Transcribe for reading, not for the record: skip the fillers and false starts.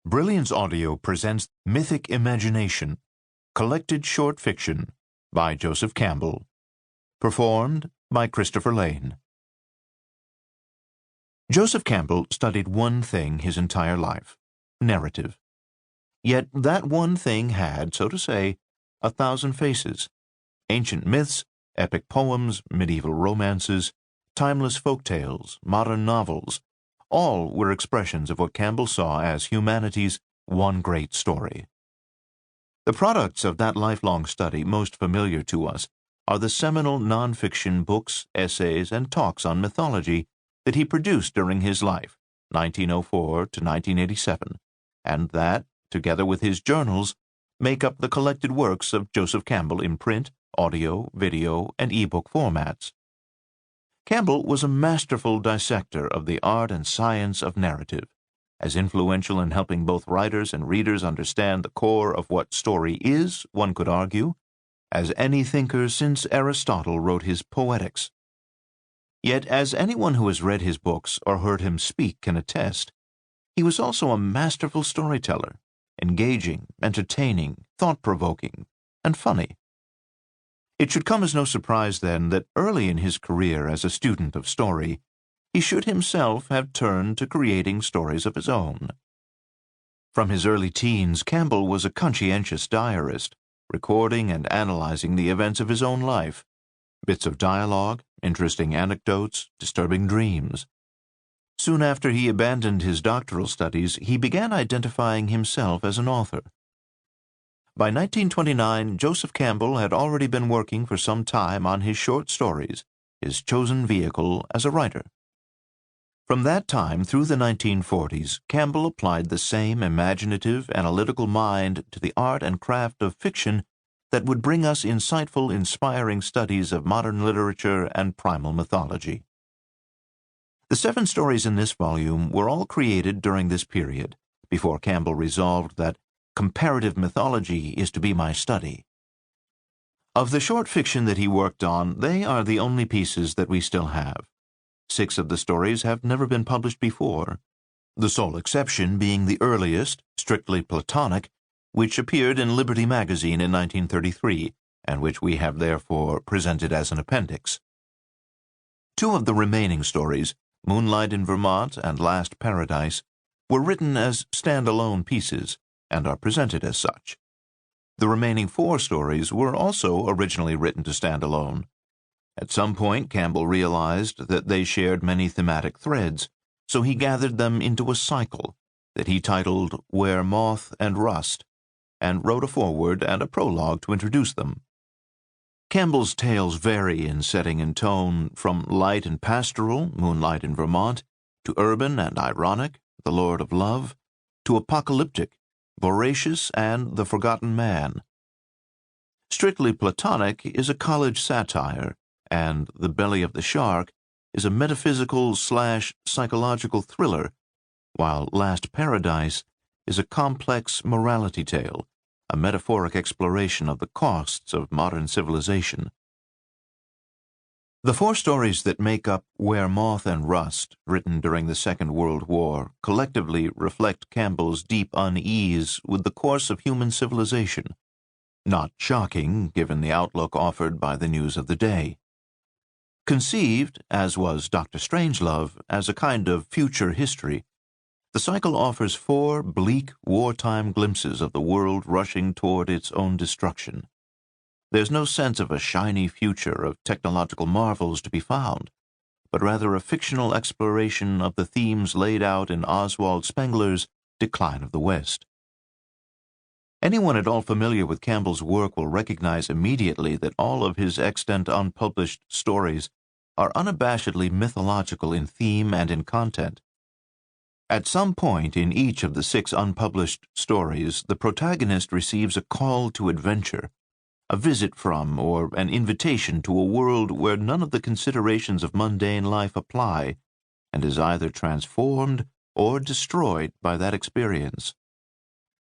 Brilliance Audio presents Mythic Imagination, collected short fiction by Joseph Campbell, performed by Christopher Lane. Joseph Campbell studied one thing his entire life: narrative. Yet that one thing had, so to say, 1,000 faces. Ancient myths, epic poems, medieval romances, timeless folk tales, modern novels, all were expressions of what Campbell saw as humanity's one great story. The products of that lifelong study most familiar to us are the seminal nonfiction books, essays, and talks on mythology that he produced during his life, 1904 to 1987, and that, together with his journals, make up the collected works of Joseph Campbell in print, audio, video, and e-book formats. Campbell was a masterful dissector of the art and science of narrative, as influential in helping both writers and readers understand the core of what story is, one could argue, as any thinker since Aristotle wrote his Poetics. Yet, as anyone who has read his books or heard him speak can attest, he was also a masterful storyteller, engaging, entertaining, thought-provoking, and funny. It should come as no surprise, then, that early in his career as a student of story, he should himself have turned to creating stories of his own. From his early teens, Campbell was a conscientious diarist, recording and analyzing the events of his own life, bits of dialogue, interesting anecdotes, disturbing dreams. Soon after he abandoned his doctoral studies, he began identifying himself as an author. By 1929, Joseph Campbell had already been working for some time on his short stories, his chosen vehicle as a writer. From that time through the 1940s, Campbell applied the same imaginative, analytical mind to the art and craft of fiction that would bring us insightful, inspiring studies of modern literature and primal mythology. The 7 stories in this volume were all created during this period, before Campbell resolved that comparative mythology is to be my study. Of the short fiction that he worked on, they are the only pieces that we still have. 6 of the stories have never been published before, the sole exception being the earliest, Strictly Platonic, which appeared in Liberty magazine in 1933, and which we have therefore presented as an appendix. 2 of the remaining stories, Moonlight in Vermont and Last Paradise, were written as stand-alone pieces, and are presented as such. The remaining 4 stories were also originally written to stand alone. At some point, Campbell realized that they shared many thematic threads, so he gathered them into a cycle that he titled Where Moth and Rust, and wrote a foreword and a prologue to introduce them. Campbell's tales vary in setting and tone, from light and pastoral, Moonlight in Vermont, to urban and ironic, The Lord of Love, to apocalyptic, Voracious, and The Forgotten Man. Strictly Platonic is a college satire, and The Belly of the Shark is a metaphysical/psychological thriller, while Last Paradise is a complex morality tale, a metaphoric exploration of the costs of modern civilization. The 4 stories that make up Where Moth and Rust, written during the Second World War, collectively reflect Campbell's deep unease with the course of human civilization. Not shocking, given the outlook offered by the news of the day. Conceived, as was Dr. Strangelove, as a kind of future history, the cycle offers 4 bleak, wartime glimpses of the world rushing toward its own destruction. There's no sense of a shiny future of technological marvels to be found, but rather a fictional exploration of the themes laid out in Oswald Spengler's Decline of the West. Anyone at all familiar with Campbell's work will recognize immediately that all of his extant unpublished stories are unabashedly mythological in theme and in content. At some point in each of the 6 unpublished stories, the protagonist receives a call to adventure, a visit from or an invitation to a world where none of the considerations of mundane life apply, and is either transformed or destroyed by that experience.